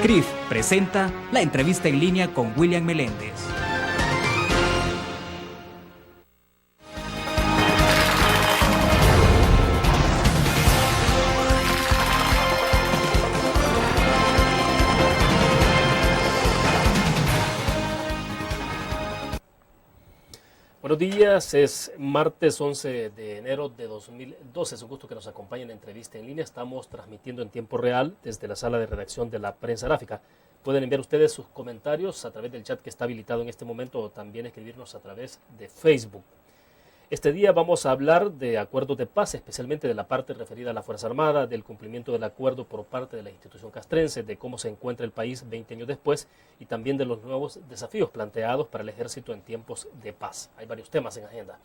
CRIF presenta la entrevista en línea con William Meléndez. Buenos días, es martes 11 de enero de 2012. Es un gusto que nos acompañen en la entrevista en línea. Estamos transmitiendo en tiempo real desde la sala de redacción de la Prensa Gráfica. Pueden enviar ustedes sus comentarios a través del chat que está habilitado en este momento o también escribirnos a través de Facebook. Este día vamos a hablar de acuerdos de paz, especialmente de la parte referida a la Fuerza Armada, del cumplimiento del acuerdo por parte de la institución castrense, de cómo se encuentra el país 20 años después y también de los nuevos desafíos planteados para el ejército en tiempos de paz. Hay varios temas en agenda.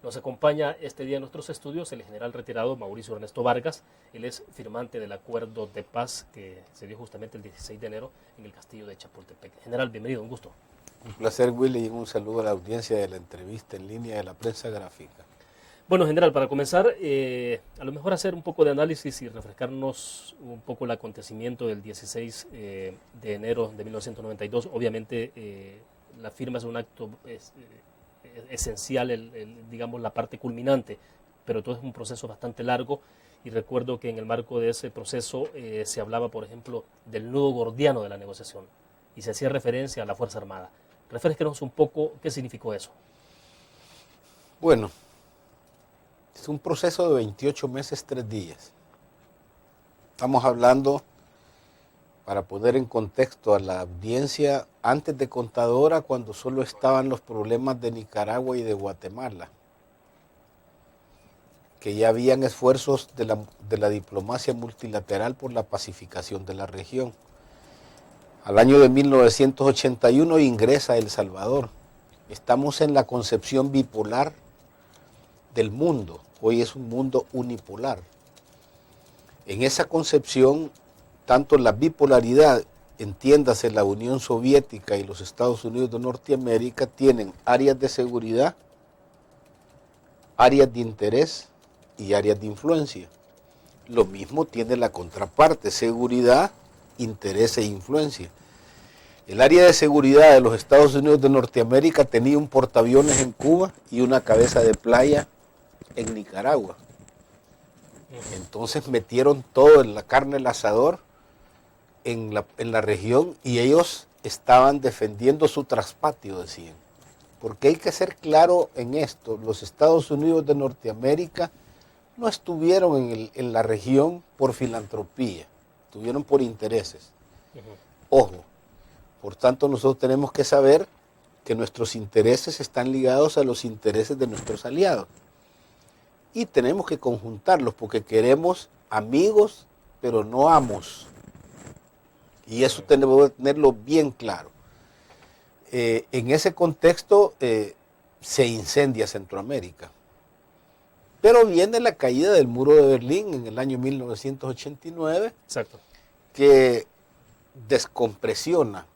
Nos acompaña este día en nuestros estudios el general retirado Mauricio Ernesto Vargas. Él es firmante del acuerdo de paz que se dio justamente el 16 de enero en el castillo de Chapultepec. General, bienvenido, un gusto. Un placer, Willy, y un saludo a la audiencia de la entrevista en línea de la Prensa Gráfica. Bueno, general, para comenzar, a lo mejor hacer un poco de análisis y refrescarnos un poco el acontecimiento del 16 de enero de 1992. Obviamente, la firma es un acto esencial, digamos, la parte culminante, pero todo es un proceso bastante largo. Y recuerdo que en el marco de ese proceso se hablaba, por ejemplo, del nudo gordiano de la negociación y se hacía referencia a la Fuerza Armada. Refresquenos un poco qué significó eso. Bueno, es un proceso de 28 meses, 3 días. Estamos hablando, para poner en contexto a la audiencia, antes de Contadora, cuando solo estaban los problemas de Nicaragua y de Guatemala, que ya habían esfuerzos de la diplomacia multilateral por la pacificación de la región. Al año de 1981 ingresa El Salvador. Estamos en la concepción bipolar del mundo. Hoy es un mundo unipolar. En esa concepción, tanto la bipolaridad, entiéndase la Unión Soviética y los Estados Unidos de Norteamérica, tienen áreas de seguridad, áreas de interés y áreas de influencia. Lo mismo tiene la contraparte, seguridad, interés e influencia. El área de seguridad de los Estados Unidos de Norteamérica tenía un portaaviones en Cuba y una cabeza de playa en Nicaragua. Entonces metieron todo en la carne al asador en la región y ellos estaban defendiendo su traspatio, decían. Porque hay que ser claro en esto, los Estados Unidos de Norteamérica no estuvieron en la región por filantropía, estuvieron por intereses. Ojo, por tanto nosotros tenemos que saber que nuestros intereses están ligados a los intereses de nuestros aliados. Y tenemos que conjuntarlos porque queremos amigos, pero no amos. Y eso tenemos que tenerlo bien claro. En ese contexto se incendia Centroamérica. Pero viene la caída del muro de Berlín en el año 1989. Exacto. Que descompresiona.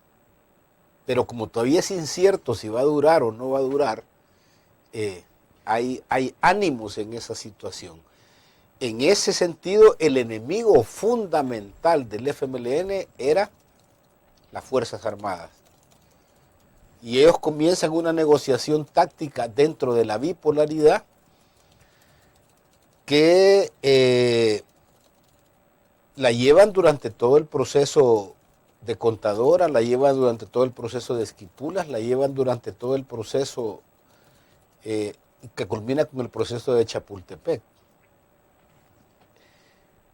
Pero como todavía es incierto si va a durar o no va a durar, hay ánimos en esa situación. En ese sentido, el enemigo fundamental del FMLN era las Fuerzas Armadas. Y ellos comienzan una negociación táctica dentro de la bipolaridad que la llevan durante todo el proceso de Contadora, la llevan durante todo el proceso de Esquipulas, la llevan durante todo el proceso que culmina con el proceso de Chapultepec.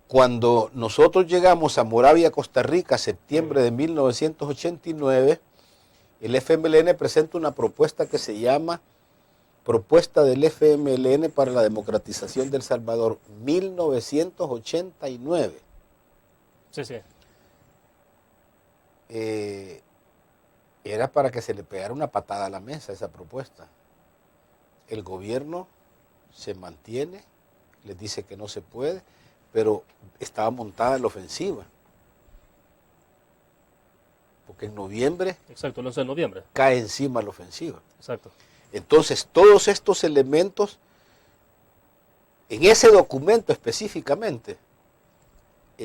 Cuando nosotros llegamos a Moravia, Costa Rica, septiembre de 1989, el FMLN presenta una propuesta que se llama Propuesta del FMLN para la Democratización del Salvador, 1989. Sí, sí. Era para que se le pegara una patada a la mesa esa propuesta. El gobierno se mantiene, les dice que no se puede, pero estaba montada la ofensiva. Porque en noviembre... Exacto, el 11 de noviembre. Cae encima la ofensiva. Exacto. Entonces, todos estos elementos, en ese documento específicamente,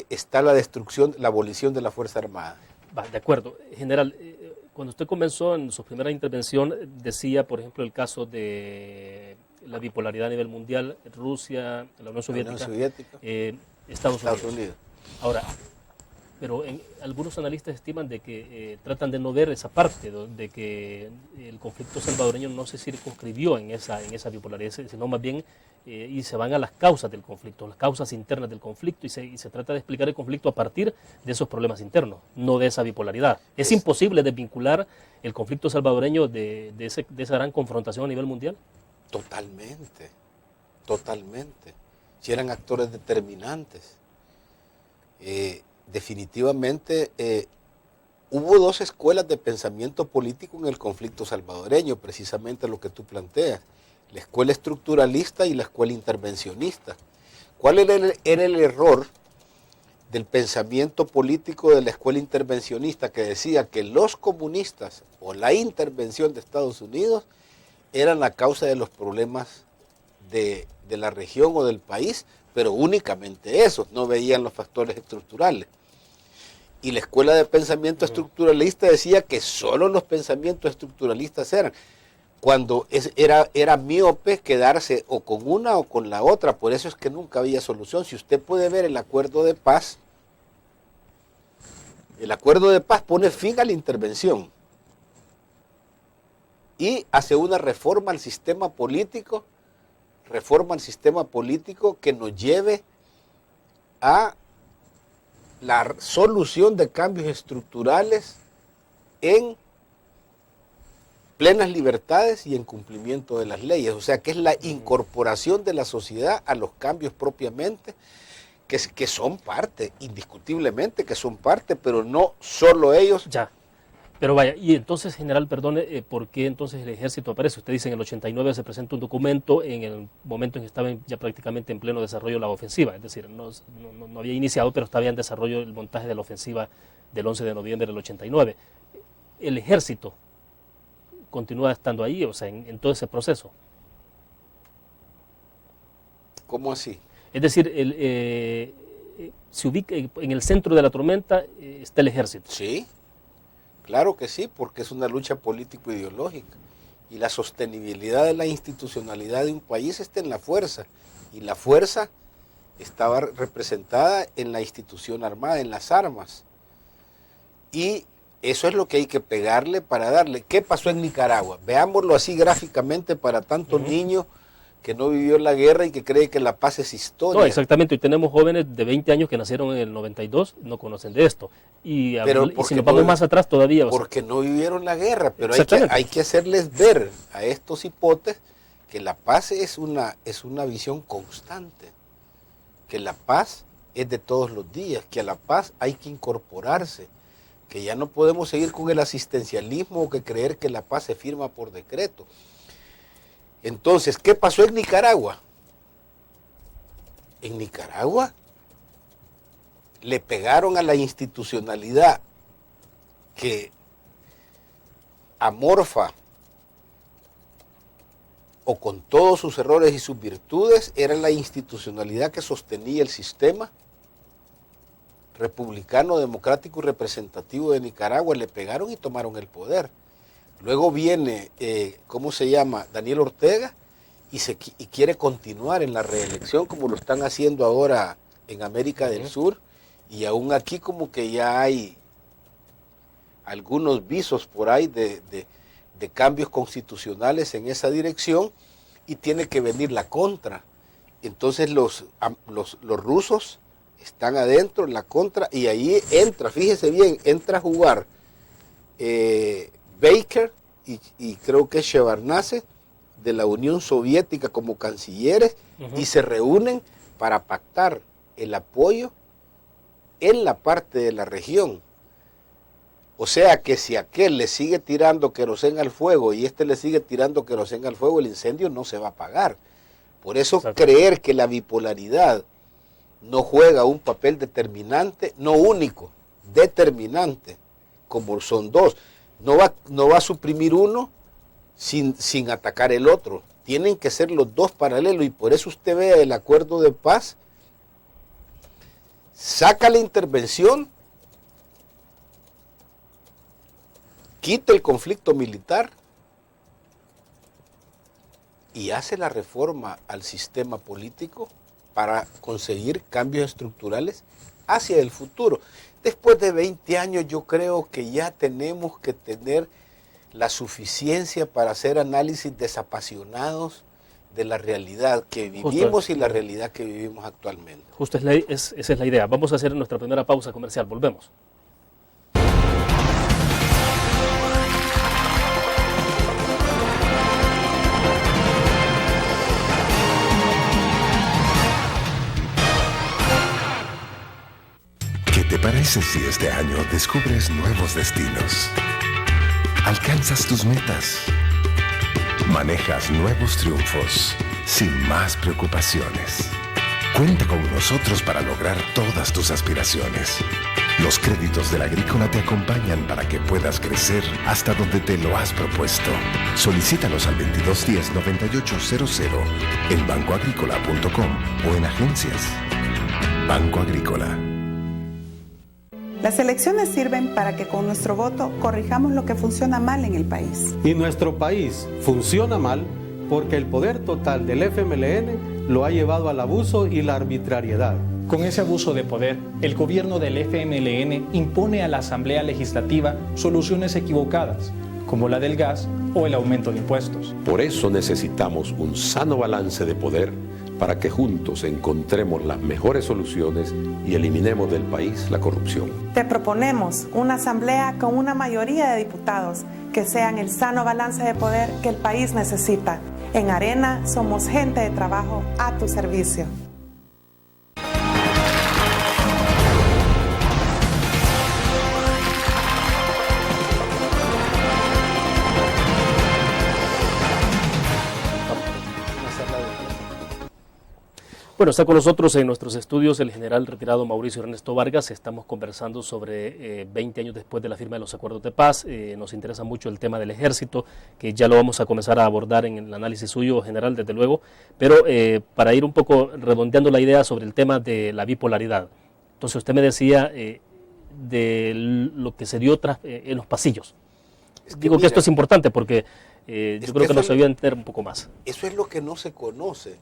está la destrucción, la abolición de la Fuerza Armada. Va, de acuerdo. General, cuando usted comenzó en su primera intervención, decía, por ejemplo, el caso de la bipolaridad a nivel mundial, Rusia, la Unión Soviética, Estados Unidos. Ahora, pero algunos analistas estiman de que tratan de no ver esa parte, de que el conflicto salvadoreño no se circunscribió en esa bipolaridad, sino más bien y se van a las causas del conflicto, las causas internas del conflicto, y se trata de explicar el conflicto a partir de esos problemas internos, no de esa bipolaridad. Es imposible desvincular el conflicto salvadoreño de esa gran confrontación a nivel mundial. Totalmente, totalmente. Si eran actores determinantes. Definitivamente hubo dos escuelas de pensamiento político en el conflicto salvadoreño, precisamente lo que tú planteas, la escuela estructuralista y la escuela intervencionista. ¿Cuál era el error del pensamiento político de la escuela intervencionista, que decía que los comunistas o la intervención de Estados Unidos eran la causa de los problemas de la región o del país, pero únicamente esos, no veían los factores estructurales? Y la escuela de pensamiento estructuralista decía que solo los pensamientos estructuralistas eran, cuando era miope quedarse o con una o con la otra. Por eso es que nunca había solución. Si usted puede ver el acuerdo de paz pone fin a la intervención y hace una reforma al sistema político que nos lleve a la solución de cambios estructurales en plenas libertades y en cumplimiento de las leyes. O sea, que es la incorporación de la sociedad a los cambios propiamente, que son parte, indiscutiblemente que son parte, pero no solo ellos. Ya. Pero vaya, y entonces, general, perdone, ¿por qué entonces el ejército aparece? Usted dice en el 89 se presenta un documento en el momento en que estaba ya prácticamente en pleno desarrollo la ofensiva, es decir, no había iniciado, pero estaba en desarrollo el montaje de la ofensiva del 11 de noviembre del 89. ¿El ejército continúa estando ahí, o sea, en todo ese proceso? ¿Cómo así? Es decir, se ubica en el centro de la tormenta, está el ejército. Sí. Claro que sí, porque es una lucha político-ideológica. Y la sostenibilidad de la institucionalidad de un país está en la fuerza. Y la fuerza estaba representada en la institución armada, en las armas. Y eso es lo que hay que pegarle para darle. ¿Qué pasó en Nicaragua? Veámoslo así gráficamente para tantos niños que no vivió la guerra y que cree que la paz es historia. No, exactamente, y tenemos jóvenes de 20 años que nacieron en el 92, no conocen de esto. Y si nos vamos más atrás todavía. Porque no vivieron la guerra, pero hay que hacerles ver a estos hipotes que la paz es una visión constante, que la paz es de todos los días, que a la paz hay que incorporarse, que ya no podemos seguir con el asistencialismo o que creer que la paz se firma por decreto. Entonces, ¿qué pasó en Nicaragua? En Nicaragua le pegaron a la institucionalidad que amorfa o con todos sus errores y sus virtudes era la institucionalidad que sostenía el sistema republicano, democrático y representativo de Nicaragua. Le pegaron y tomaron el poder. Luego viene, Daniel Ortega, y quiere continuar en la reelección como lo están haciendo ahora en América del Sur, y aún aquí como que ya hay algunos visos por ahí de cambios constitucionales en esa dirección, y tiene que venir la contra. Entonces los rusos están adentro en la contra, y ahí entra, fíjese bien, entra a jugar Baker y creo que es Shevardnadze de la Unión Soviética como cancilleres, y se reúnen para pactar el apoyo en la parte de la región. O sea que si aquel le sigue tirando queroseno al fuego y este le sigue tirando queroseno al fuego, el incendio no se va a apagar. Por eso creer que la bipolaridad no juega un papel determinante, no único, determinante, como son dos. No va a suprimir uno sin atacar el otro. Tienen que ser los dos paralelos, y por eso usted ve el acuerdo de paz, saca la intervención quita el conflicto militar y hace la reforma al sistema político para conseguir cambios estructurales hacia el futuro. Después de 20 años yo creo que ya tenemos que tener la suficiencia para hacer análisis desapasionados de la realidad que vivimos y la realidad que vivimos actualmente. Justo esa es la idea. Vamos a hacer nuestra primera pausa comercial. Volvemos. ¿Qué te parece si este año descubres nuevos destinos? Alcanzas tus metas. Manejas nuevos triunfos sin más preocupaciones. Cuenta con nosotros para lograr todas tus aspiraciones. Los créditos de la Agrícola te acompañan para que puedas crecer hasta donde te lo has propuesto. Solicítalos al 2210-9800 en bancoagrícola.com o en agencias. Banco Agrícola. Las elecciones sirven para que con nuestro voto corrijamos lo que funciona mal en el país. Y nuestro país funciona mal porque el poder total del FMLN lo ha llevado al abuso y la arbitrariedad. Con ese abuso de poder, el gobierno del FMLN impone a la Asamblea Legislativa soluciones equivocadas, como la del gas o el aumento de impuestos. Por eso necesitamos un sano balance de poder para que juntos encontremos las mejores soluciones y eliminemos del país la corrupción. Te proponemos una asamblea con una mayoría de diputados que sean el sano balance de poder que el país necesita. En Arena somos gente de trabajo a tu servicio. Bueno, está con nosotros en nuestros estudios el general retirado Mauricio Ernesto Vargas. Estamos conversando sobre 20 años después de la firma de los acuerdos de paz. Nos interesa mucho el tema del ejército, que ya lo vamos a comenzar a abordar en el análisis suyo, general, desde luego. Pero para ir un poco redondeando la idea sobre el tema de la bipolaridad. Entonces usted me decía de lo que se dio en los pasillos. Digo que esto es importante porque yo creo que nos ayuda a entender un poco más. Eso es lo que no se conoce.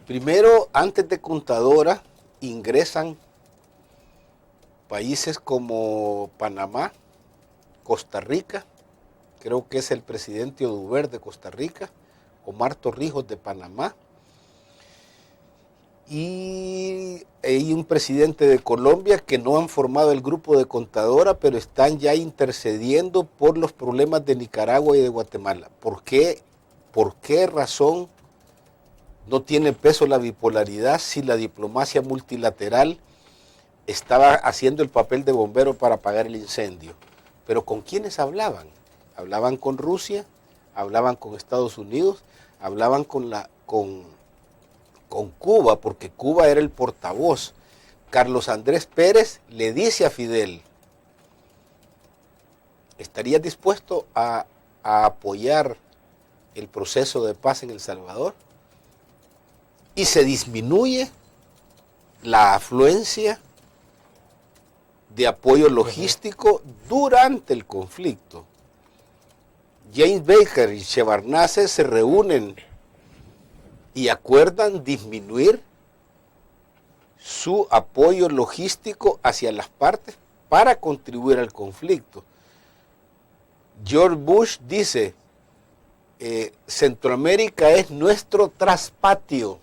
Primero, antes de Contadora, ingresan países como Panamá, Costa Rica, creo que es el presidente Oduber de Costa Rica, Omar Torrijos de Panamá, y hay un presidente de Colombia que no han formado el grupo de Contadora, pero están ya intercediendo por los problemas de Nicaragua y de Guatemala. ¿Por qué razón no tiene peso la bipolaridad si la diplomacia multilateral estaba haciendo el papel de bombero para apagar el incendio? Pero ¿con quiénes hablaban? Hablaban con Rusia, hablaban con Estados Unidos, hablaban con Cuba, porque Cuba era el portavoz. Carlos Andrés Pérez le dice a Fidel: ¿estarías dispuesto a apoyar el proceso de paz en El Salvador? Y se disminuye la afluencia de apoyo logístico durante el conflicto. James Baker y Shevardnadze se reúnen y acuerdan disminuir su apoyo logístico hacia las partes para contribuir al conflicto. George Bush dice: Centroamérica es nuestro traspatio.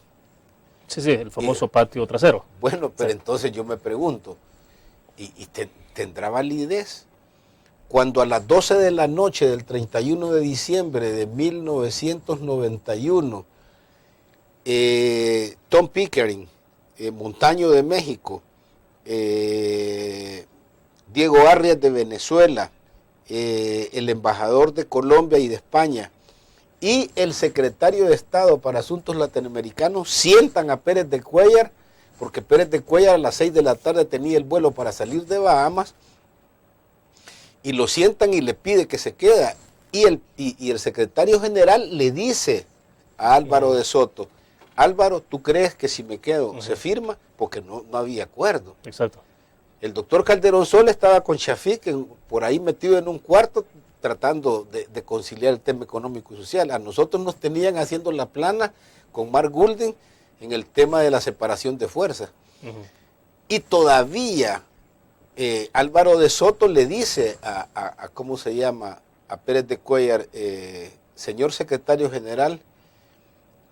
Sí, el famoso patio trasero. Bueno, pero sí. Entonces yo me pregunto, ¿tendrá validez? Cuando a las 12 de la noche del 31 de diciembre de 1991, Tom Pickering, Montaño de México, Diego Arias de Venezuela, el embajador de Colombia y de España, y el secretario de Estado para Asuntos Latinoamericanos sientan a Pérez de Cuéllar, porque Pérez de Cuéllar a las 6 de la tarde tenía el vuelo para salir de Bahamas, y lo sientan y le pide que se quede. Y el secretario general le dice a Álvaro de Soto: Álvaro, ¿tú crees que si me quedo se firma? Porque no había acuerdo. Exacto. El doctor Calderón Sol estaba con Shafiq por ahí metido en un cuarto tratando de conciliar el tema económico y social. A nosotros nos tenían haciendo la plana con Mark Goulding en el tema de la separación de fuerzas. Y todavía Álvaro de Soto le dice a ¿cómo se llama?, a Pérez de Cuéllar, señor secretario general,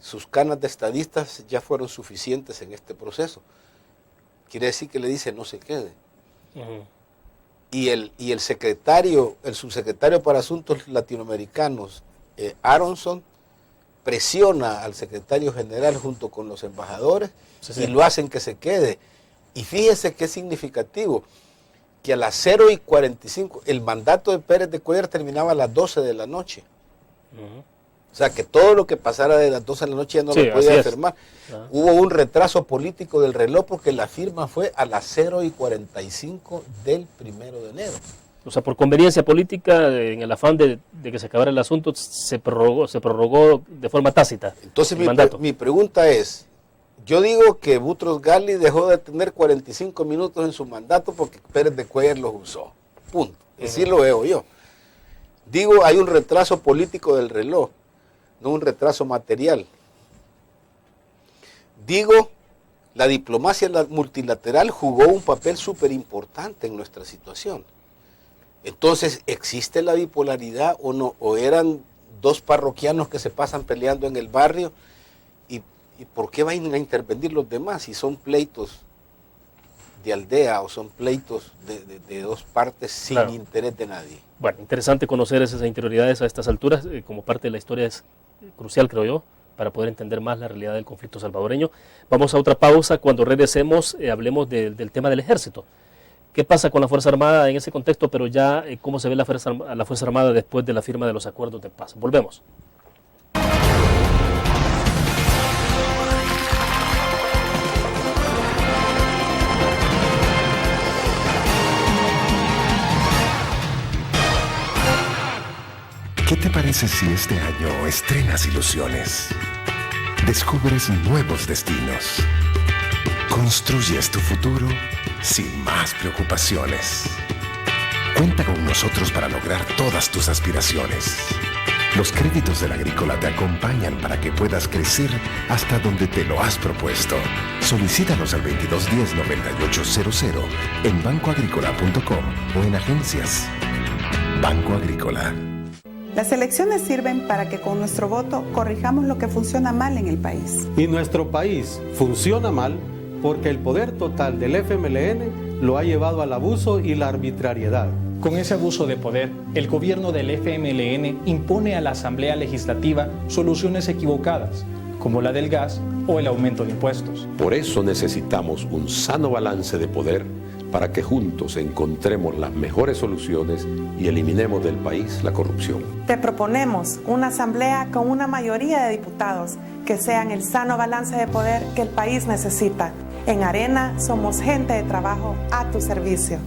sus canas de estadistas ya fueron suficientes en este proceso. Quiere decir que le dice no se quede. Y el subsecretario para Asuntos Latinoamericanos, Aronson, presiona al secretario general junto con los embajadores y lo hacen que se quede. Y fíjese qué significativo, que a las 0:45, el mandato de Pérez de Cuéllar terminaba a las 12 de la noche. O sea, que todo lo que pasara de las 12 de la noche ya no lo podía firmar. Hubo un retraso político del reloj porque la firma fue a las 0:45 del 1 de enero. O sea, por conveniencia política, en el afán de que se acabara el asunto, se prorrogó de forma tácita. Entonces mi pregunta es, yo digo que Boutros Ghali dejó de tener 45 minutos en su mandato porque Pérez de Cuéllar los usó. Punto. Así lo veo yo. Digo, hay un retraso político del reloj, no un retraso material. Digo, la diplomacia multilateral jugó un papel súper importante en nuestra situación. Entonces, ¿existe la bipolaridad o no? ¿O eran dos parroquianos que se pasan peleando en el barrio? ¿Y por qué van a intervenir los demás si son pleitos de aldea o son pleitos de dos partes sin interés de nadie? Bueno, interesante conocer esas interioridades a estas alturas. Como parte de la historia es crucial, creo yo, para poder entender más la realidad del conflicto salvadoreño. Vamos a otra pausa. Cuando regresemos, hablemos del tema del ejército. ¿Qué pasa con la Fuerza Armada en ese contexto? Pero ya, ¿cómo se ve la Fuerza Armada después de la firma de los acuerdos de paz? Volvemos. ¿Qué te parece si este año estrenas ilusiones? Descubres nuevos destinos. Construyes tu futuro sin más preocupaciones. Cuenta con nosotros para lograr todas tus aspiraciones. Los créditos del Agrícola te acompañan para que puedas crecer hasta donde te lo has propuesto. Solicítalos al 2210-9800 en bancoagricola.com o en agencias. Banco Agrícola. Las elecciones sirven para que con nuestro voto corrijamos lo que funciona mal en el país. Y nuestro país funciona mal porque el poder total del FMLN lo ha llevado al abuso y la arbitrariedad. Con ese abuso de poder, el gobierno del FMLN impone a la Asamblea Legislativa soluciones equivocadas, como la del gas o el aumento de impuestos. Por eso necesitamos un sano balance de poder para que juntos encontremos las mejores soluciones y eliminemos del país la corrupción. Te proponemos una asamblea con una mayoría de diputados que sean el sano balance de poder que el país necesita. En Arena somos gente de trabajo a tu servicio.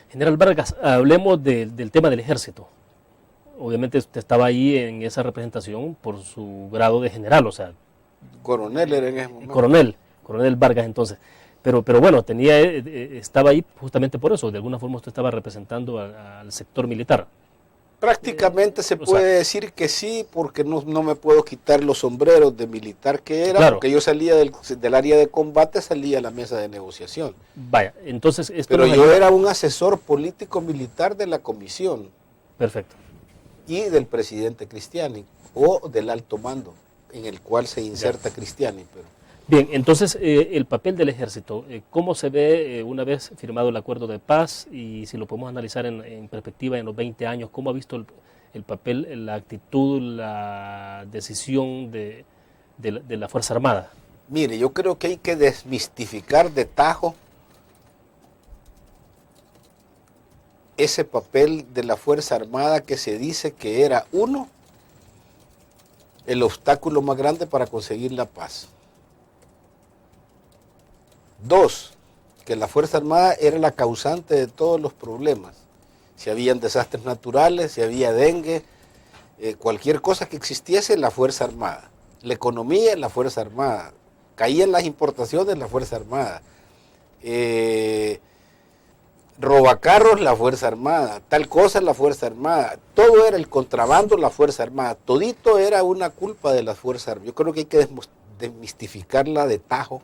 General Vargas, hablemos del tema del ejército. Obviamente usted estaba ahí en esa representación por su grado de general, o sea... Coronel era en ese momento. Coronel Vargas entonces. Pero bueno, estaba ahí justamente por eso. De alguna forma usted estaba representando al sector militar. Prácticamente se puede decir que sí, porque no me puedo quitar los sombreros de militar que era, porque yo salía del área de combate, salía a la mesa de negociación. Vaya, entonces... Pero yo era un asesor político militar de la comisión. Perfecto. Y del presidente Cristiani, o del alto mando, en el cual se inserta Cristiani. Pero... Bien, entonces el papel del ejército, ¿cómo se ve una vez firmado el acuerdo de paz? Y si lo podemos analizar en perspectiva en los 20 años, ¿cómo ha visto el papel, la actitud, la decisión de la Fuerza Armada? Mire, yo creo que hay que desmistificar de tajo ese papel de la Fuerza Armada que se dice que era, uno, el obstáculo más grande para conseguir la paz. Dos, que la Fuerza Armada era la causante de todos los problemas. Si habían desastres naturales, si había dengue, cualquier cosa que existiese, la Fuerza Armada. La economía, la Fuerza Armada. Caían las importaciones, la Fuerza Armada. Robacarros, la Fuerza Armada. Tal cosa, la Fuerza Armada. Todo era el contrabando, la Fuerza Armada. Todito era una culpa de la Fuerza Armada. Yo creo que hay que desmistificarla de tajo,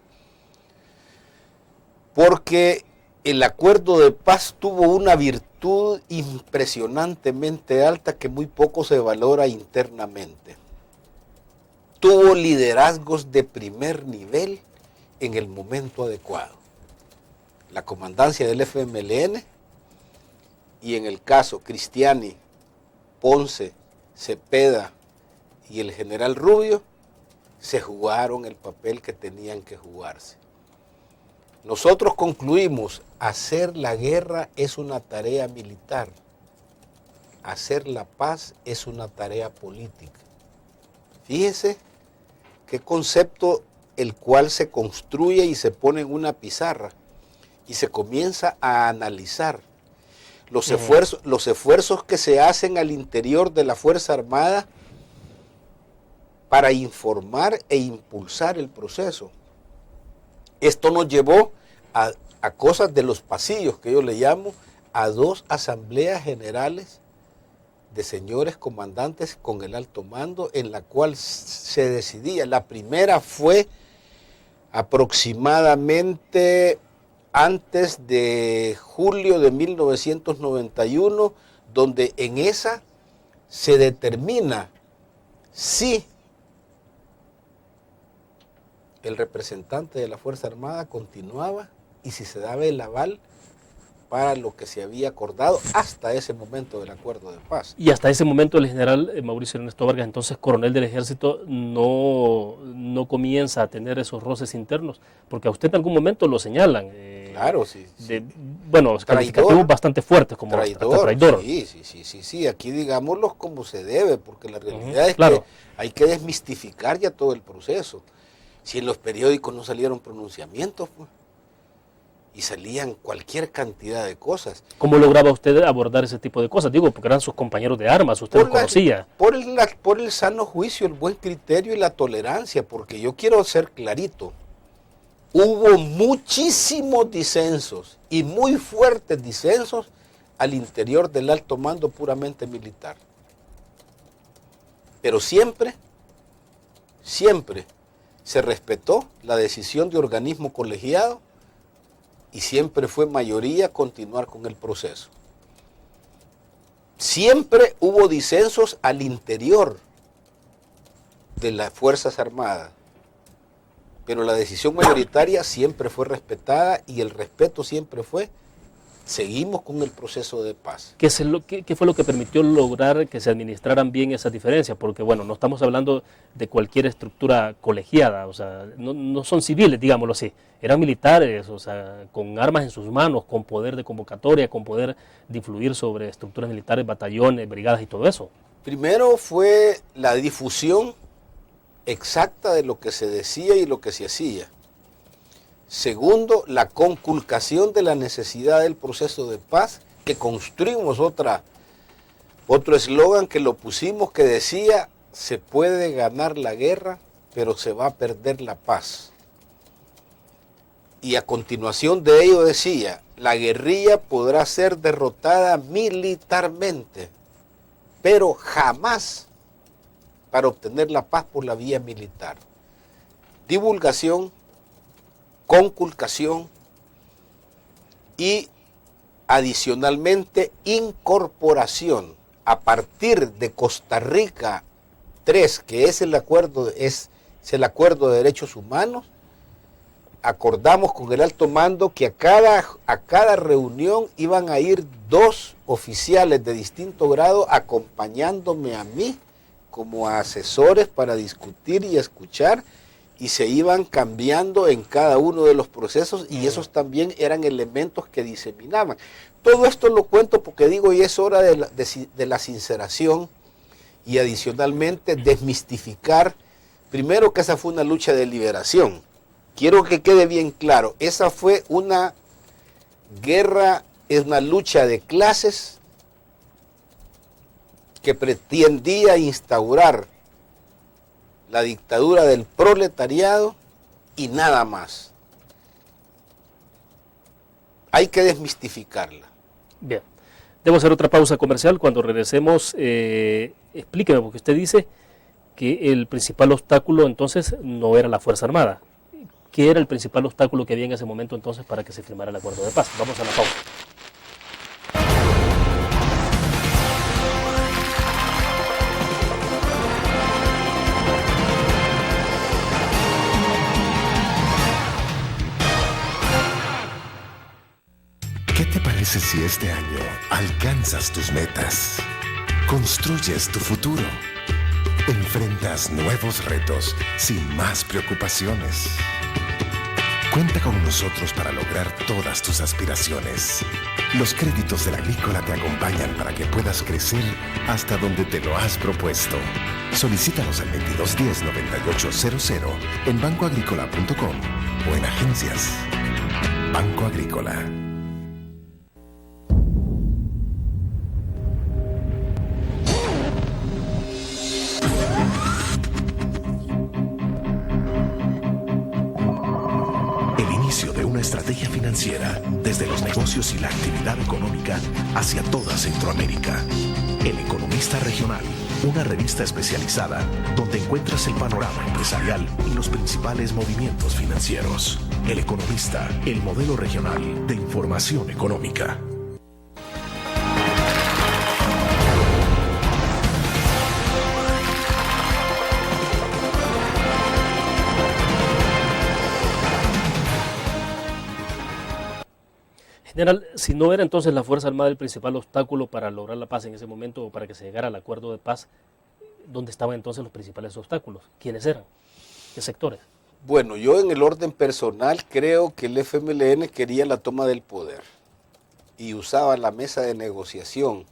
porque el acuerdo de paz tuvo una virtud impresionantemente alta que muy poco se valora internamente. Tuvo liderazgos de primer nivel en el momento adecuado. La comandancia del FMLN y en el caso Cristiani, Ponce, Cepeda y el general Rubio se jugaron el papel que tenían que jugarse. Nosotros concluimos, hacer la guerra es una tarea militar, hacer la paz es una tarea política. Fíjese qué concepto el cual se construye y se pone en una pizarra y se comienza a analizar los esfuerzos que se hacen al interior de la Fuerza Armada para informar e impulsar el proceso. Esto nos llevó a cosas de los pasillos, que yo le llamo, a 2 asambleas generales de señores comandantes con el alto mando, en la cual se decidía. La primera fue aproximadamente antes de julio de 1991, donde en esa se determina si el representante de la Fuerza Armada continuaba y si se daba el aval para lo que se había acordado hasta ese momento del acuerdo de paz. Y hasta ese momento el general Mauricio Ernesto Vargas, entonces coronel del ejército, no comienza a tener esos roces internos, porque a usted en algún momento lo señalan. Claro, sí. Bueno, calificativos bastante fuertes como traidor. Sí, aquí digámoslo como se debe, porque la realidad es que hay que desmistificar ya todo el proceso. Si en los periódicos no salieron pronunciamientos, pues, y salían cualquier cantidad de cosas. ¿Cómo lograba usted abordar ese tipo de cosas? Digo, porque eran sus compañeros de armas, usted los conocía. Por el sano juicio, el buen criterio y la tolerancia, porque yo quiero ser clarito. Hubo muchísimos disensos y muy fuertes disensos al interior del alto mando puramente militar. Pero siempre se respetó la decisión de organismo colegiado y siempre fue mayoría continuar con el proceso. Siempre hubo disensos al interior de las Fuerzas Armadas, pero la decisión mayoritaria siempre fue respetada y el respeto siempre fue: seguimos con el proceso de paz. ¿Qué fue lo que permitió lograr que se administraran bien esas diferencias? Porque, bueno, no estamos hablando de cualquier estructura colegiada, o sea, no son civiles, digámoslo así, eran militares, o sea, con armas en sus manos, con poder de convocatoria, con poder de influir sobre estructuras militares, batallones, brigadas y todo eso. Primero fue la difusión exacta de lo que se decía y lo que se hacía. Segundo, la conculcación de la necesidad del proceso de paz, que construimos otro eslogan que lo pusimos que decía: se puede ganar la guerra, pero se va a perder la paz. Y a continuación de ello decía: la guerrilla podrá ser derrotada militarmente, pero jamás para obtener la paz por la vía militar. Divulgación, conculcación y adicionalmente incorporación a partir de Costa Rica 3, que es el acuerdo de derechos humanos. Acordamos con el alto mando que a cada reunión iban a ir 2 oficiales de distinto grado acompañándome a mí como asesores para discutir y escuchar, y se iban cambiando en cada uno de los procesos, y esos también eran elementos que diseminaban. Todo esto lo cuento porque digo, y es hora de la sinceración, y adicionalmente desmistificar, primero, que esa fue una lucha de liberación. Quiero que quede bien claro, esa fue una guerra, es una lucha de clases que pretendía instaurar la dictadura del proletariado y nada más. Hay que desmistificarla. Bien, debo hacer otra pausa comercial. Cuando regresemos, explíqueme, porque usted dice que el principal obstáculo entonces no era la Fuerza Armada. ¿Qué era el principal obstáculo que había en ese momento entonces para que se firmara el acuerdo de paz? Vamos a la pausa. ¿Qué te parece si este año alcanzas tus metas? Construyes tu futuro. Enfrentas nuevos retos sin más preocupaciones. Cuenta con nosotros para lograr todas tus aspiraciones. Los créditos de la Agrícola te acompañan para que puedas crecer hasta donde te lo has propuesto. Solicítalos al 2210-9800 en bancoagricola.com o en agencias. Banco Agrícola. De una estrategia financiera desde los negocios y la actividad económica hacia toda Centroamérica. El Economista Regional, una revista especializada donde encuentras el panorama empresarial y los principales movimientos financieros. El Economista, el modelo regional de información económica. General, si no era entonces la Fuerza Armada el principal obstáculo para lograr la paz en ese momento o para que se llegara al acuerdo de paz, ¿dónde estaban entonces los principales obstáculos? ¿Quiénes eran? ¿Qué sectores? Bueno, yo en el orden personal creo que el FMLN quería la toma del poder y usaba la mesa de negociación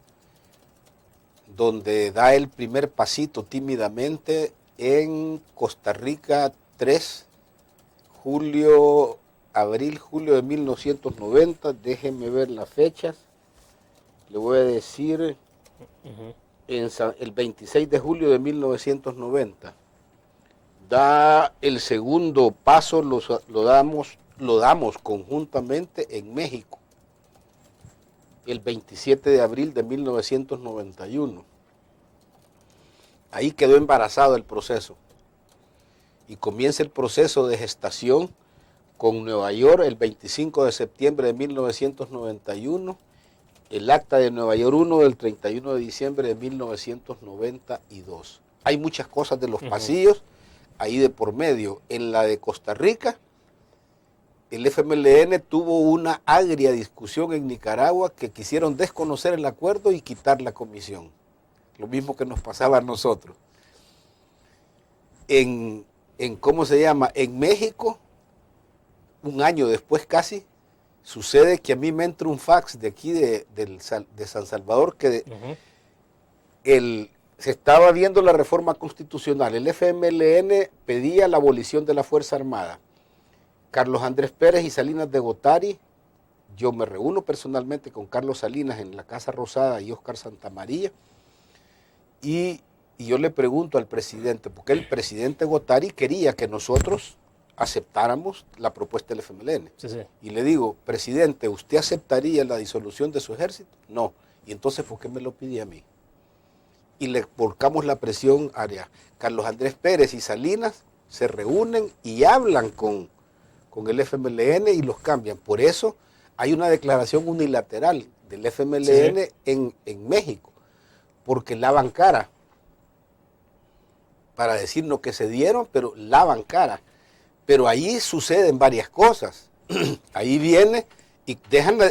donde da el primer pasito tímidamente en Costa Rica 3, abril-julio de 1990, déjenme ver las fechas, le voy a decir el 26 de julio de 1990. Da el segundo paso, lo damos conjuntamente en México, el 27 de abril de 1991. Ahí quedó embarazado el proceso y comienza el proceso de gestación con Nueva York el 25 de septiembre de 1991, el Acta de Nueva York 1 del 31 de diciembre de 1992. Hay muchas cosas de los pasillos ahí de por medio. En la de Costa Rica, el FMLN tuvo una agria discusión en Nicaragua que quisieron desconocer el acuerdo y quitar la comisión. Lo mismo que nos pasaba a nosotros. En México, un año después casi, sucede que a mí me entra un fax de aquí de San Salvador que se estaba viendo la reforma constitucional. El FMLN pedía la abolición de la Fuerza Armada. Carlos Andrés Pérez y Salinas de Gortari, yo me reúno personalmente con Carlos Salinas en la Casa Rosada y Óscar Santamaría, y yo le pregunto al presidente, porque el presidente Gortari quería que nosotros aceptáramos la propuesta del FMLN. Sí. Y le digo, presidente, ¿usted aceptaría la disolución de su ejército? No. Y entonces, ¿por qué me lo pide a mí? Y le volcamos la presión a Carlos Andrés Pérez y Salinas, se reúnen y hablan con el FMLN y los cambian. Por eso hay una declaración unilateral del FMLN en México, porque lavan cara para decirnos que se dieron, pero lavan cara. Pero ahí suceden varias cosas. Ahí viene y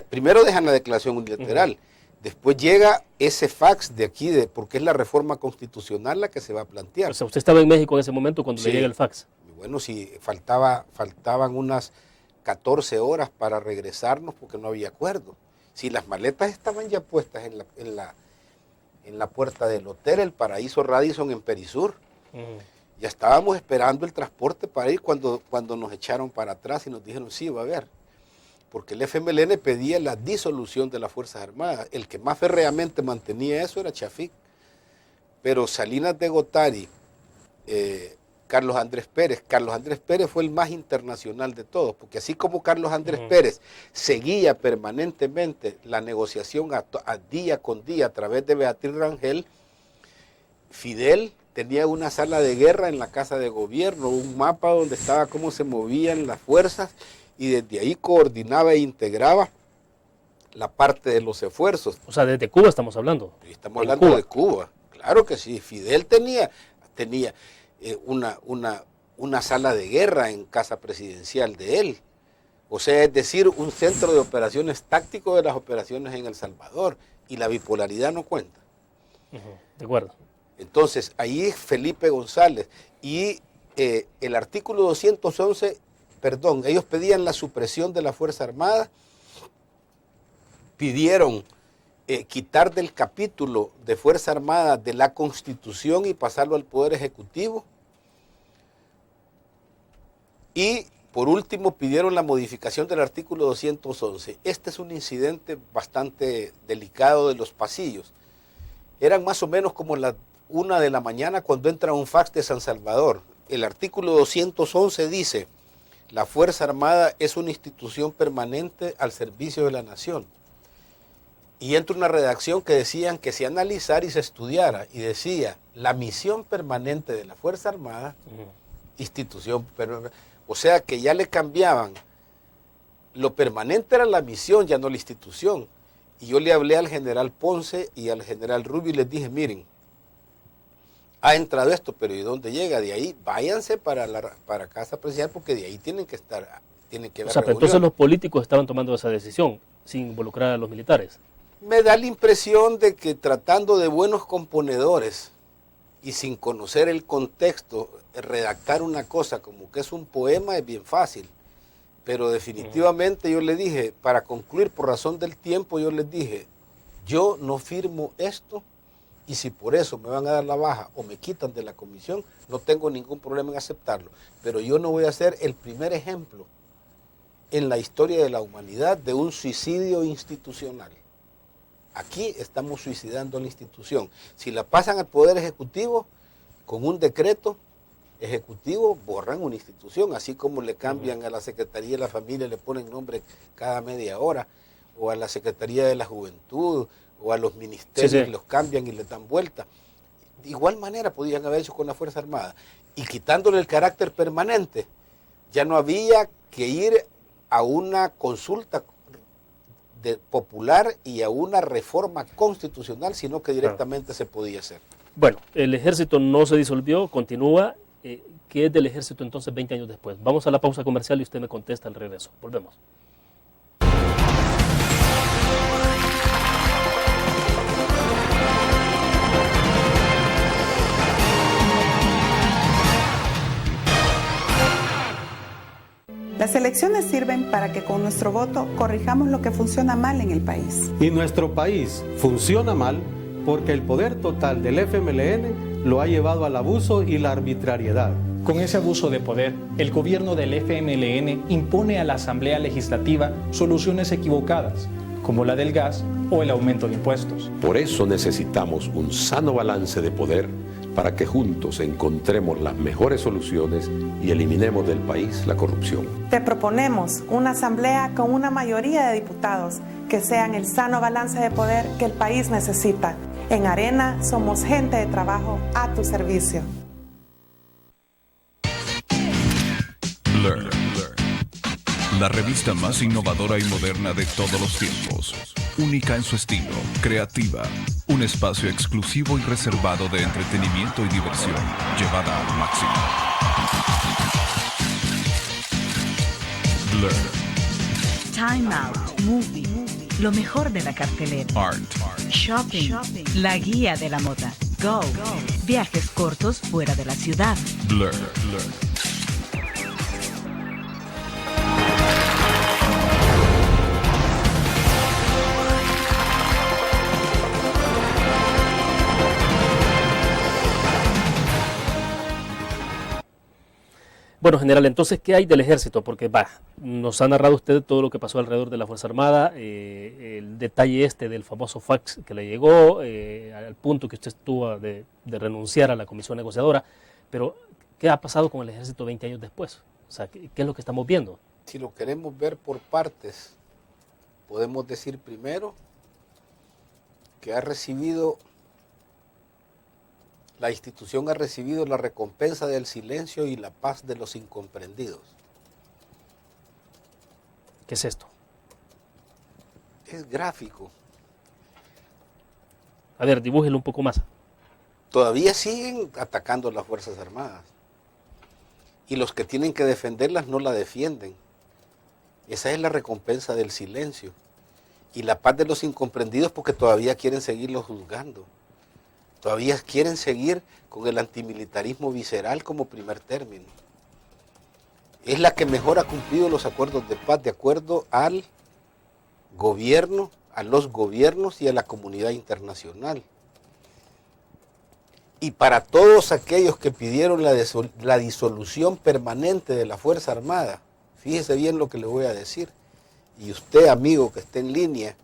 primero dejan la declaración unilateral. Después llega ese fax de aquí, porque es la reforma constitucional la que se va a plantear. O sea, usted estaba en México en ese momento cuando le llega el fax. Bueno, sí, faltaban unas 14 horas para regresarnos porque no había acuerdo. Si las maletas estaban ya puestas en la puerta del hotel, el Paraíso Radisson en Perisur. Ya estábamos esperando el transporte para ir cuando nos echaron para atrás y nos dijeron, sí, va a haber. Porque el FMLN pedía la disolución de las Fuerzas Armadas. El que más férreamente mantenía eso era Chafik. pero Salinas de Gortari, Carlos Andrés Pérez fue el más internacional de todos, porque así como Carlos Andrés Pérez seguía permanentemente la negociación a día con día a través de Beatriz Rangel, Fidel tenía una sala de guerra en la Casa de Gobierno, un mapa donde estaba cómo se movían las fuerzas, y desde ahí coordinaba e integraba la parte de los esfuerzos. O sea, desde Cuba estamos hablando. Estamos hablando de Cuba, claro que sí. Fidel tenía una sala de guerra en casa presidencial de él. O sea, es decir, un centro de operaciones táctico de las operaciones en El Salvador. Y la bipolaridad no cuenta. De acuerdo. Entonces, ahí Felipe González. Y el artículo 211, ellos pedían la supresión de la Fuerza Armada, pidieron quitar del capítulo de Fuerza Armada de la Constitución y pasarlo al Poder Ejecutivo. Y por último pidieron la modificación del artículo 211. Este es un incidente bastante delicado de los pasillos. Eran más o menos como las 1 de la mañana cuando entra un fax de San Salvador. El artículo 211 dice: la Fuerza Armada es una institución permanente al servicio de la nación. Y entra una redacción que decían que se analizara y se estudiara, y decía, la misión permanente de la Fuerza Armada, institución permanente. O sea que ya le cambiaban, lo permanente era la misión, ya no la institución. Y yo le hablé al general Ponce y al general Rubio y les dije, miren, ha entrado esto, pero ¿y dónde llega? De ahí váyanse para Casa Presidencial, porque de ahí tienen que estar, tienen que haber pero entonces los políticos estaban tomando esa decisión sin involucrar a los militares. Me da la impresión de que tratando de buenos componedores y sin conocer el contexto, redactar una cosa como que es un poema es bien fácil. Pero definitivamente yo le dije, para concluir por razón del tiempo, yo les dije, yo no firmo esto y si por eso me van a dar la baja o me quitan de la comisión, no tengo ningún problema en aceptarlo. Pero yo no voy a ser el primer ejemplo en la historia de la humanidad de un suicidio institucional. Aquí estamos suicidando la institución. Si la pasan al Poder Ejecutivo, con un decreto ejecutivo borran una institución, así como le cambian a la Secretaría de la Familia, le ponen nombre cada media hora, o a la Secretaría de la Juventud, o a los ministerios los cambian y le dan vuelta. De igual manera podían haber hecho con la Fuerza Armada. Y quitándole el carácter permanente, ya no había que ir a una consulta popular y a una reforma constitucional, sino que directamente se podía hacer. Bueno, el ejército no se disolvió, continúa. ¿Qué es del ejército entonces 20 años después? Vamos a la pausa comercial y usted me contesta al regreso. Volvemos. Las elecciones sirven para que con nuestro voto corrijamos lo que funciona mal en el país. Y nuestro país funciona mal porque el poder total del FMLN lo ha llevado al abuso y la arbitrariedad. Con ese abuso de poder, el gobierno del FMLN impone a la Asamblea Legislativa soluciones equivocadas, como la del gas o el aumento de impuestos. Por eso necesitamos un sano balance de poder para que juntos encontremos las mejores soluciones y eliminemos del país la corrupción. Te proponemos una asamblea con una mayoría de diputados que sean el sano balance de poder que el país necesita. En Arena somos gente de trabajo a tu servicio. Blur, la revista más innovadora y moderna de todos los tiempos. Única en su estilo, creativa, un espacio exclusivo y reservado de entretenimiento y diversión, llevada al máximo. Blur. Time Out, Movie, lo mejor de la cartelera. Art. Shopping, la guía de la moda. Go, viajes cortos fuera de la ciudad. Blur. Bueno, Bueno, general, entonces, ¿qué hay del ejército? Porque nos ha narrado usted todo lo que pasó alrededor de la Fuerza Armada, el detalle del famoso fax que le llegó, al punto que usted tuvo de renunciar a la comisión negociadora, pero ¿qué ha pasado con el ejército 20 años después? O sea, ¿qué es lo que estamos viendo? Si lo queremos ver por partes, podemos decir primero que la institución ha recibido la recompensa del silencio y la paz de los incomprendidos. ¿Qué es esto? Es gráfico. A ver, dibújelo un poco más. Todavía siguen atacando las Fuerzas Armadas. Y los que tienen que defenderlas no la defienden. Esa es la recompensa del silencio. Y la paz de los incomprendidos porque todavía quieren seguirlos juzgando. Todavía quieren seguir con el antimilitarismo visceral como primer término. Es la que mejor ha cumplido los acuerdos de paz de acuerdo al gobierno, a los gobiernos y a la comunidad internacional. Y para todos aquellos que pidieron la disolución permanente de la Fuerza Armada, fíjese bien lo que le voy a decir, y usted, amigo que esté en línea,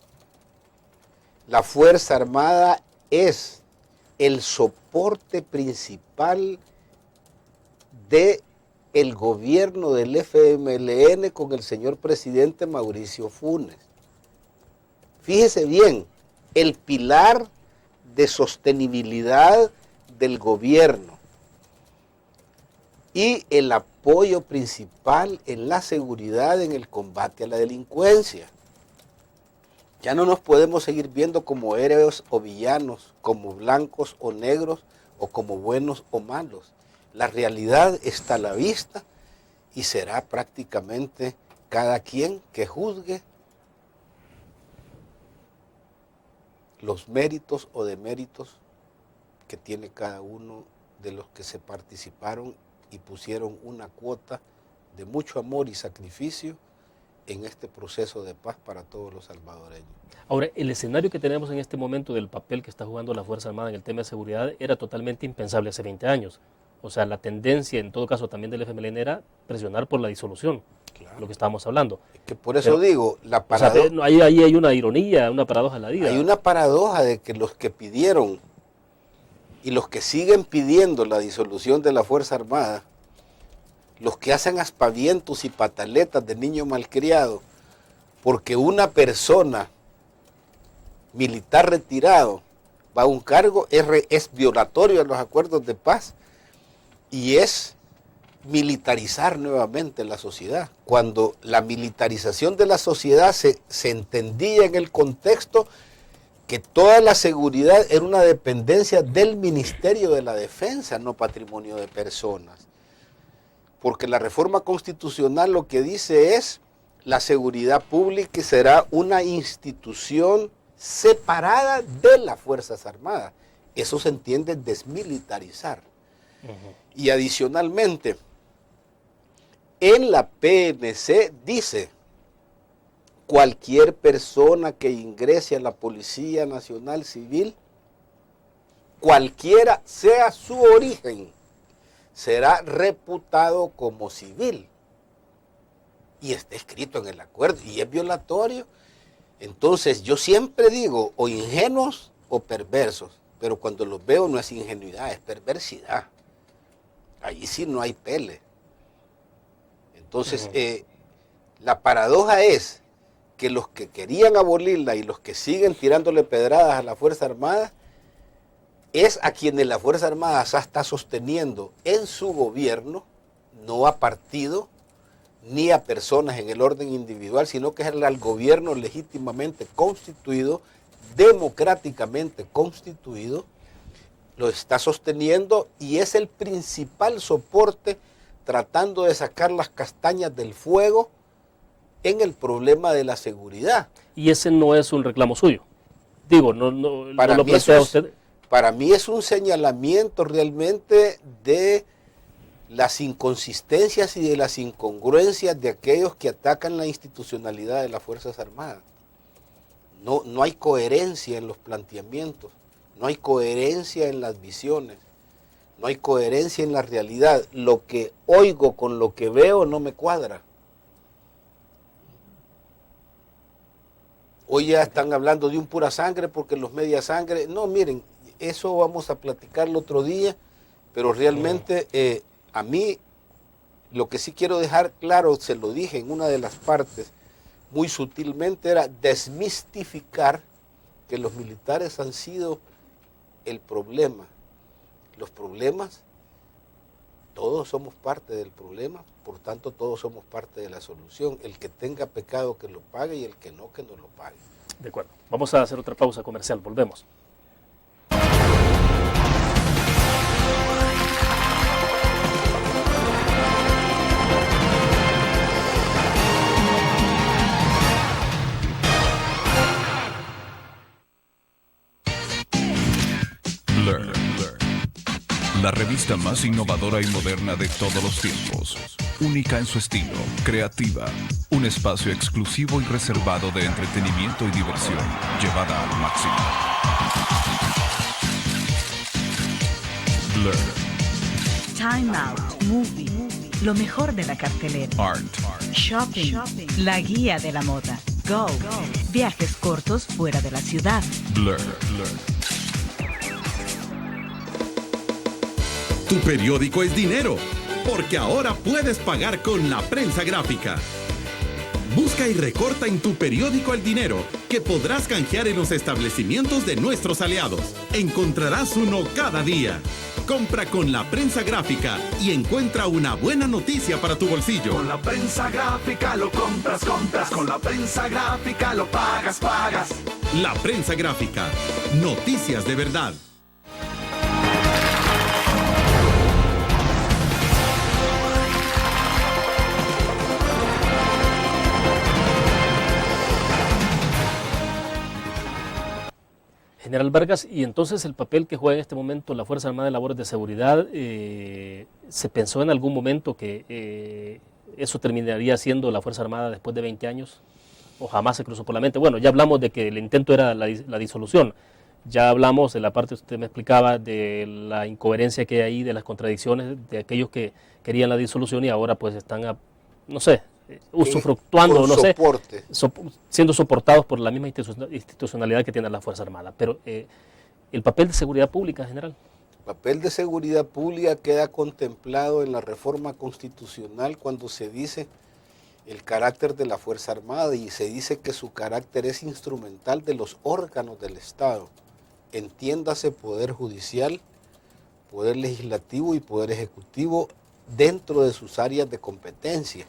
la Fuerza Armada es el soporte principal del gobierno del FMLN con el señor presidente Mauricio Funes. Fíjese bien, el pilar de sostenibilidad del gobierno y el apoyo principal en la seguridad, en el combate a la delincuencia. Ya no nos podemos seguir viendo como héroes o villanos, como blancos o negros, o como buenos o malos. La realidad está a la vista y será prácticamente cada quien que juzgue los méritos o deméritos que tiene cada uno de los que se participaron y pusieron una cuota de mucho amor y sacrificio en este proceso de paz para todos los salvadoreños. Ahora, el escenario que tenemos en este momento del papel que está jugando la Fuerza Armada en el tema de seguridad era totalmente impensable hace 20 años. O sea, la tendencia, en todo caso también del FMLN, era presionar por la disolución, claro, lo que estábamos hablando. Es que por eso digo, la paradoja... O sea, ahí hay una ironía, una paradoja en la vida. Hay una paradoja de que los que pidieron y los que siguen pidiendo la disolución de la Fuerza Armada, los que hacen aspavientos y pataletas de niño malcriado, porque una persona militar retirado va a un cargo, es violatorio a los acuerdos de paz y es militarizar nuevamente la sociedad. Cuando la militarización de la sociedad se entendía en el contexto que toda la seguridad era una dependencia del Ministerio de la Defensa, no patrimonio de personas. Porque la reforma constitucional lo que dice es la seguridad pública será una institución separada de las Fuerzas Armadas. Eso se entiende desmilitarizar. Y adicionalmente, en la PNC dice, cualquier persona que ingrese a la Policía Nacional Civil, cualquiera sea su origen, será reputado como civil. Y está escrito en el acuerdo y es violatorio. Entonces yo siempre digo, o ingenuos o perversos, pero cuando los veo no es ingenuidad, es perversidad. Ahí sí no hay pele. Entonces la paradoja es que los que querían abolirla y los que siguen tirándole pedradas a la Fuerza Armada es a quienes la Fuerza Armada está sosteniendo en su gobierno, no a partido ni a personas en el orden individual, sino que es al gobierno legítimamente constituido, democráticamente constituido, lo está sosteniendo y es el principal soporte tratando de sacar las castañas del fuego en el problema de la seguridad. Y ese no es un reclamo suyo. Digo, no lo plantea usted. Para mí es un señalamiento realmente de las inconsistencias y de las incongruencias de aquellos que atacan la institucionalidad de las Fuerzas Armadas. No hay coherencia en los planteamientos, no hay coherencia en las visiones, No hay coherencia en la realidad. Lo que oigo con lo que veo no me cuadra. Hoy ya están hablando de un pura sangre porque los media sangre... No, miren, eso vamos a platicarlo otro día, pero realmente a mí lo que sí quiero dejar claro, se lo dije en una de las partes, muy sutilmente, era desmistificar que los militares han sido el problema. Los problemas, todos somos parte del problema, por tanto todos somos parte de la solución. El que tenga pecado que lo pague y el que no lo pague. De acuerdo. Vamos a hacer otra pausa comercial, volvemos. Learn. La revista más innovadora y moderna de todos los tiempos. Única en su estilo, creativa. Un espacio exclusivo y reservado de entretenimiento y diversión, llevada al máximo. Learn. Time Out, Movie, lo mejor de la cartelera. Art. Shopping, la guía de la moda. Go, viajes cortos fuera de la ciudad. Blur. Tu periódico es dinero, porque ahora puedes pagar con la prensa gráfica. Busca y recorta en tu periódico el dinero, que podrás canjear en los establecimientos de nuestros aliados. Encontrarás uno cada día. Compra con la prensa gráfica y encuentra una buena noticia para tu bolsillo. Con la prensa gráfica lo compras. Con la prensa gráfica lo pagas. La prensa gráfica. Noticias de verdad. General Vargas, y entonces el papel que juega en este momento la Fuerza Armada en labores de seguridad, ¿se pensó en algún momento que eso terminaría siendo la Fuerza Armada después de 20 años? ¿O jamás se cruzó por la mente? Bueno, ya hablamos de que el intento era la disolución, ya hablamos de la parte que usted me explicaba, de la incoherencia que hay ahí, de las contradicciones de aquellos que querían la disolución y ahora pues están, no sé, usufructuando, no sé, siendo soportados por la misma institucionalidad que tiene la Fuerza Armada. Pero el papel de seguridad pública, general. El papel de seguridad pública queda contemplado en la reforma constitucional cuando se dice el carácter de la Fuerza Armada y se dice que su carácter es instrumental de los órganos del Estado. Entiéndase poder judicial, poder legislativo y poder ejecutivo dentro de sus áreas de competencia.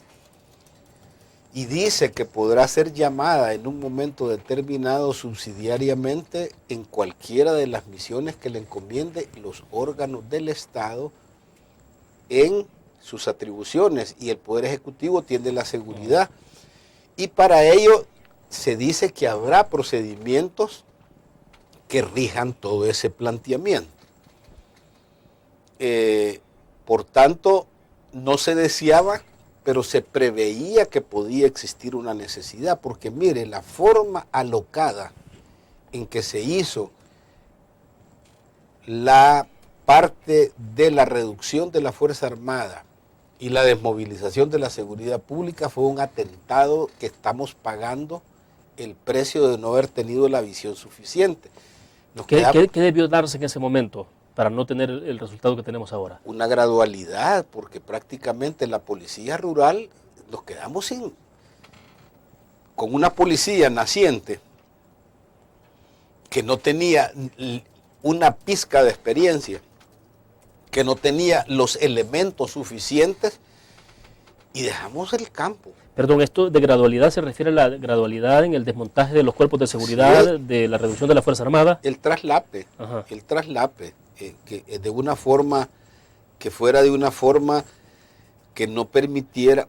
Y dice que podrá ser llamada en un momento determinado subsidiariamente en cualquiera de las misiones que le encomiende los órganos del Estado en sus atribuciones, y el Poder Ejecutivo tiene la seguridad. Y para ello se dice que habrá procedimientos que rijan todo ese planteamiento. Por tanto, no se deseaba, pero se preveía que podía existir una necesidad, porque mire, la forma alocada en que se hizo la parte de la reducción de la Fuerza Armada y la desmovilización de la seguridad pública fue un atentado que estamos pagando el precio de no haber tenido la visión suficiente. ¿Qué debió darse en ese momento para no tener el resultado que tenemos ahora? Una gradualidad, porque prácticamente la policía rural nos quedamos con una policía naciente que no tenía una pizca de experiencia, que no tenía los elementos suficientes y dejamos el campo. Perdón, ¿esto de gradualidad se refiere a la gradualidad en el desmontaje de los cuerpos de seguridad, de la reducción de la Fuerza Armada? El traslape, que de una forma, que fuera de una forma que no permitiera,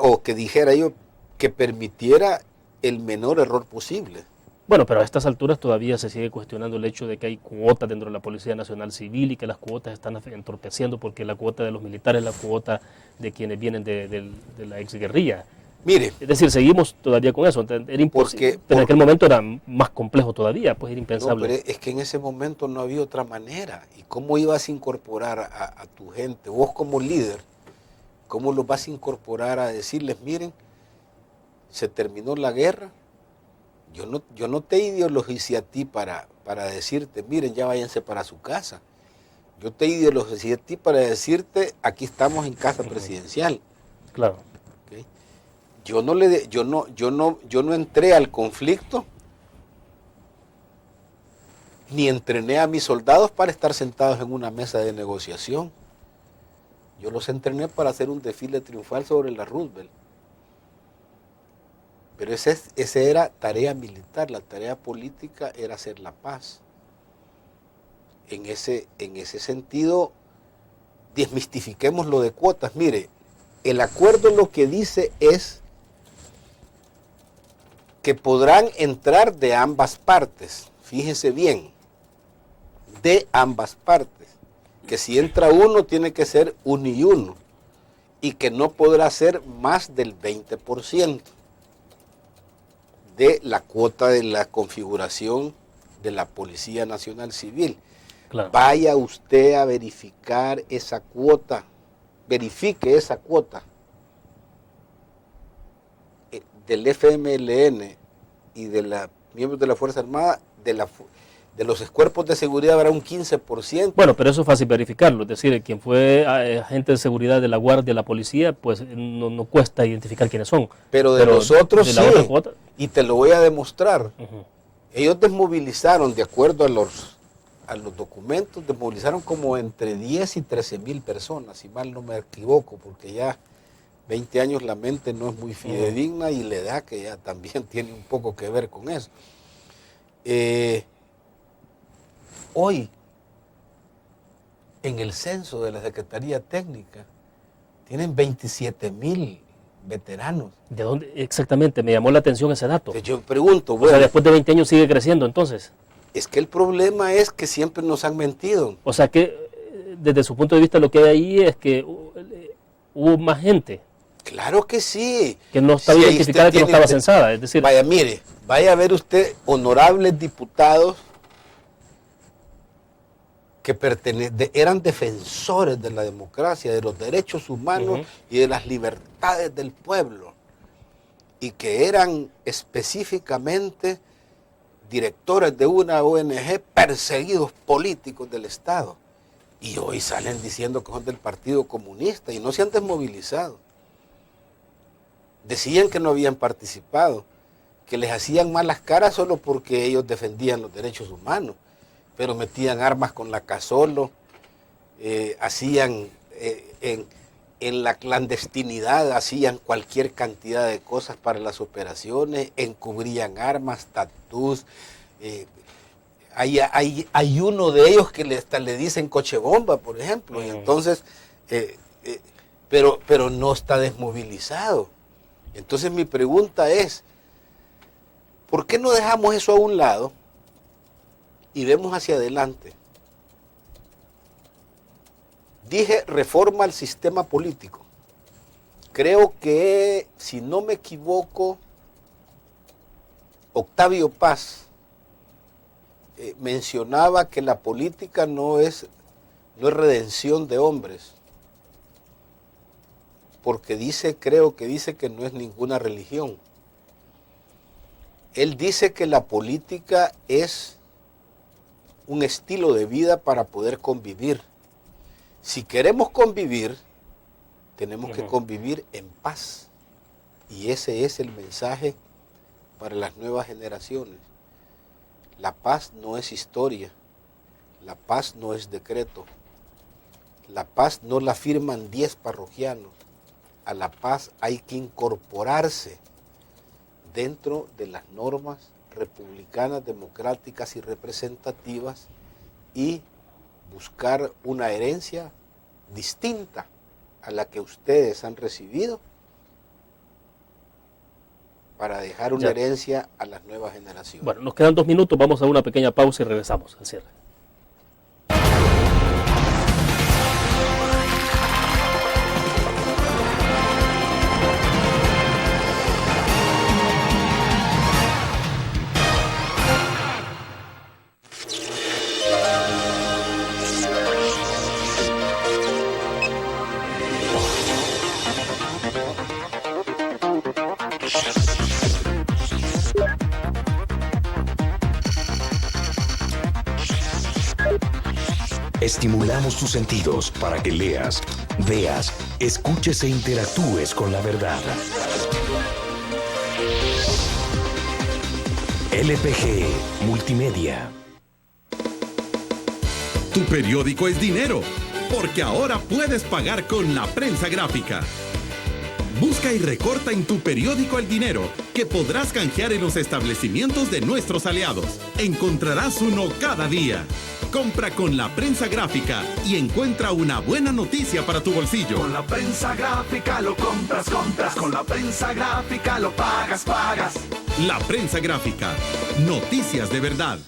o que dijera yo, que permitiera el menor error posible. Bueno, pero a estas alturas todavía se sigue cuestionando el hecho de que hay cuotas dentro de la Policía Nacional Civil y que las cuotas están entorpeciendo porque la cuota de los militares es la cuota de quienes vienen de la exguerrilla. Mire, es decir, seguimos todavía con eso. Era imposible. En aquel momento era más complejo todavía, pues era impensable. No, pero es que en ese momento no había otra manera. ¿Y cómo ibas a incorporar a tu gente? Vos como líder, ¿cómo los vas a incorporar a decirles, miren, se terminó la guerra? Yo no te ideologicé a ti para decirte, miren, ya váyanse para su casa. Yo te ideologicé a ti para decirte, aquí estamos en casa presidencial. Claro. ¿Okay? Yo no entré al conflicto ni entrené a mis soldados para estar sentados en una mesa de negociación. Yo los entrené para hacer un desfile triunfal sobre la Roosevelt. Pero esa era tarea militar, la tarea política era hacer la paz. En ese sentido, desmistifiquemos lo de cuotas. Mire, el acuerdo lo que dice es que podrán entrar de ambas partes. Fíjense bien, de ambas partes. Que si entra uno, tiene que ser uno y uno. Y que no podrá ser más del 20% de la cuota de la configuración de la Policía Nacional Civil. Claro. Vaya usted a verificar esa cuota, verifique esa cuota del FMLN y de los miembros de la Fuerza Armada, de los cuerpos de seguridad habrá un 15%. Bueno, pero eso es fácil verificarlo, es decir, quien fue agente de seguridad de la Guardia, de la Policía, pues no cuesta identificar quiénes son. Pero de los otros sí, otra cuota, y te lo voy a demostrar. Ellos desmovilizaron, de acuerdo a los documentos, desmovilizaron como entre 10 y 13 mil personas, si mal no me equivoco, porque ya 20 años la mente no es muy fidedigna y la edad que ya también tiene un poco que ver con eso. Hoy, en el censo de la Secretaría Técnica, tienen 27,000 veteranos. ¿De dónde exactamente? Me llamó la atención ese dato. Entonces yo pregunto, o sea, después de 20 años sigue creciendo entonces. Es que el problema es que siempre nos han mentido. O sea que desde su punto de vista lo que hay ahí es que hubo más gente. Claro que sí. Que no estaba identificada, que no estaba censada. Es decir, vaya, mire, vaya a ver usted honorables diputados que eran defensores de la democracia, de los derechos humanos y de las libertades del pueblo, y que eran específicamente directores de una ONG, perseguidos políticos del Estado, y hoy salen diciendo que son del Partido Comunista y no se han desmovilizado. Decían que no habían participado, que les hacían malas caras solo porque ellos defendían los derechos humanos, pero metían armas con la Cazolo, hacían en la clandestinidad, hacían cualquier cantidad de cosas para las operaciones, encubrían armas, tatús. Hay uno de ellos que hasta le dicen coche bomba, por ejemplo, y entonces, pero no está desmovilizado. Entonces mi pregunta es, ¿por qué no dejamos eso a un lado y vemos hacia adelante? Dije reforma al sistema político. Creo que, si no me equivoco, Octavio Paz mencionaba que la política no es redención de hombres, porque creo que dice que no es ninguna religión. Él dice que la política es un estilo de vida para poder convivir. Si queremos convivir, tenemos que convivir en paz. Y ese es el mensaje para las nuevas generaciones. La paz no es historia. La paz no es decreto. La paz no la firman 10 parroquianos. A la paz hay que incorporarse dentro de las normas republicanas, democráticas y representativas, y buscar una herencia distinta a la que ustedes han recibido, para dejar una herencia a las nuevas generaciones. Bueno, nos quedan 2 minutos, vamos a una pequeña pausa y regresamos al cierre. Estimulamos tus sentidos para que leas, veas, escuches e interactúes con la verdad. LPG Multimedia. Tu periódico es dinero, porque ahora puedes pagar con la prensa gráfica. Busca y recorta en tu periódico el dinero, que podrás canjear en los establecimientos de nuestros aliados. Encontrarás uno cada día. Compra con la prensa gráfica y encuentra una buena noticia para tu bolsillo. Con la prensa gráfica lo compras, compras. Con la prensa gráfica lo pagas, pagas. La prensa gráfica. Noticias de verdad.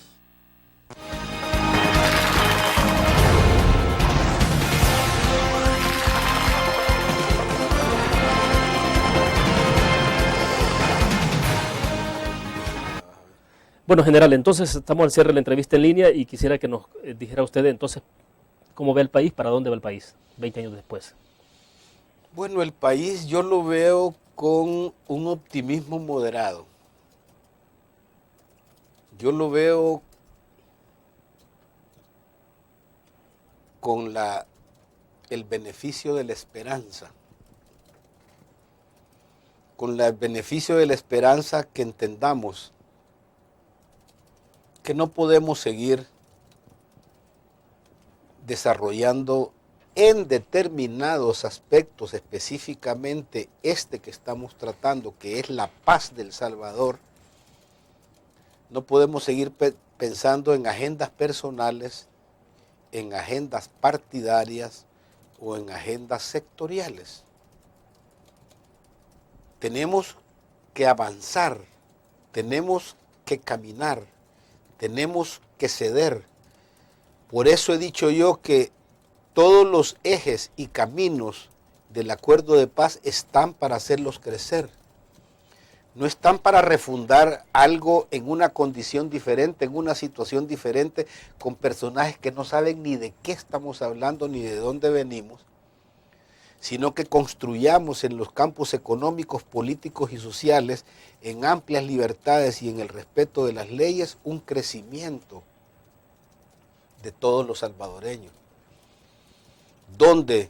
Bueno, general, entonces estamos al cierre de la entrevista en línea y quisiera que nos dijera usted entonces cómo ve el país, para dónde va el país 20 años después. Bueno, el país yo lo veo con un optimismo moderado. Yo lo veo con el beneficio de la esperanza. Con el beneficio de la esperanza que entendamos que no podemos seguir desarrollando en determinados aspectos, específicamente este que estamos tratando, que es la paz del Salvador. No podemos seguir pensando en agendas personales, en agendas partidarias o en agendas sectoriales. Tenemos que avanzar, tenemos que caminar, tenemos que ceder. Por eso he dicho yo que todos los ejes y caminos del acuerdo de paz están para hacerlos crecer. No están para refundar algo en una condición diferente, en una situación diferente, con personajes que no saben ni de qué estamos hablando ni de dónde venimos, sino que construyamos en los campos económicos, políticos y sociales, en amplias libertades y en el respeto de las leyes, un crecimiento de todos los salvadoreños, donde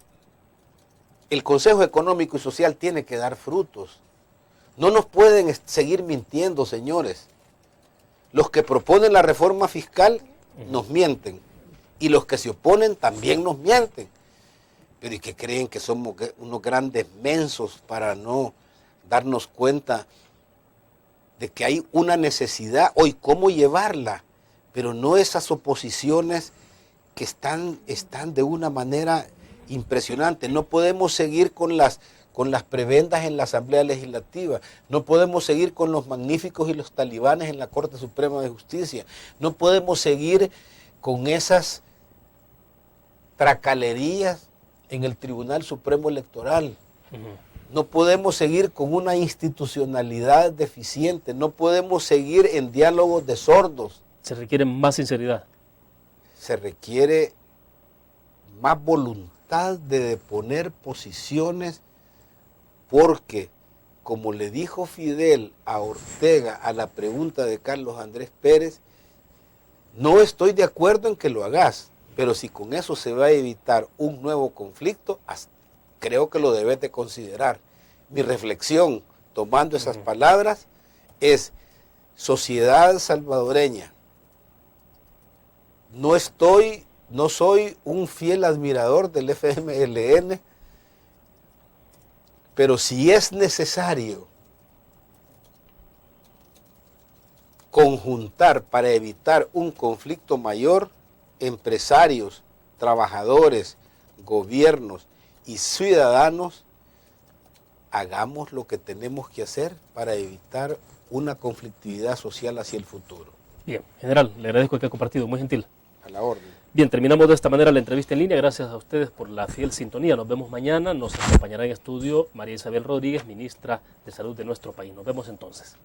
el Consejo Económico y Social tiene que dar frutos. No nos pueden seguir mintiendo, señores. Los que proponen la reforma fiscal nos mienten, y los que se oponen también nos mienten. Pero ¿y qué creen? Que somos unos grandes mensos para no darnos cuenta de que hay una necesidad hoy, cómo llevarla, pero no esas oposiciones que están de una manera impresionante. No podemos seguir con las prebendas en la Asamblea Legislativa, no podemos seguir con los magníficos y los talibanes en la Corte Suprema de Justicia, no podemos seguir con esas tracalerías en el Tribunal Supremo Electoral. No podemos seguir con una institucionalidad deficiente, no podemos seguir en diálogos de sordos. Se requiere más sinceridad. Se requiere más voluntad de deponer posiciones, porque, como le dijo Fidel a Ortega a la pregunta de Carlos Andrés Pérez, no estoy de acuerdo en que lo hagas, pero si con eso se va a evitar un nuevo conflicto, creo que lo debes de considerar. Mi reflexión, tomando esas palabras, es: sociedad salvadoreña, no soy un fiel admirador del FMLN, pero si es necesario conjuntar para evitar un conflicto mayor, empresarios, trabajadores, gobiernos y ciudadanos, hagamos lo que tenemos que hacer para evitar una conflictividad social hacia el futuro. Bien, general, le agradezco que haya compartido, muy gentil. A la orden. Bien, terminamos de esta manera la entrevista en línea. Gracias a ustedes por la fiel sintonía. Nos vemos mañana. Nos acompañará en estudio María Isabel Rodríguez, ministra de Salud de nuestro país. Nos vemos entonces.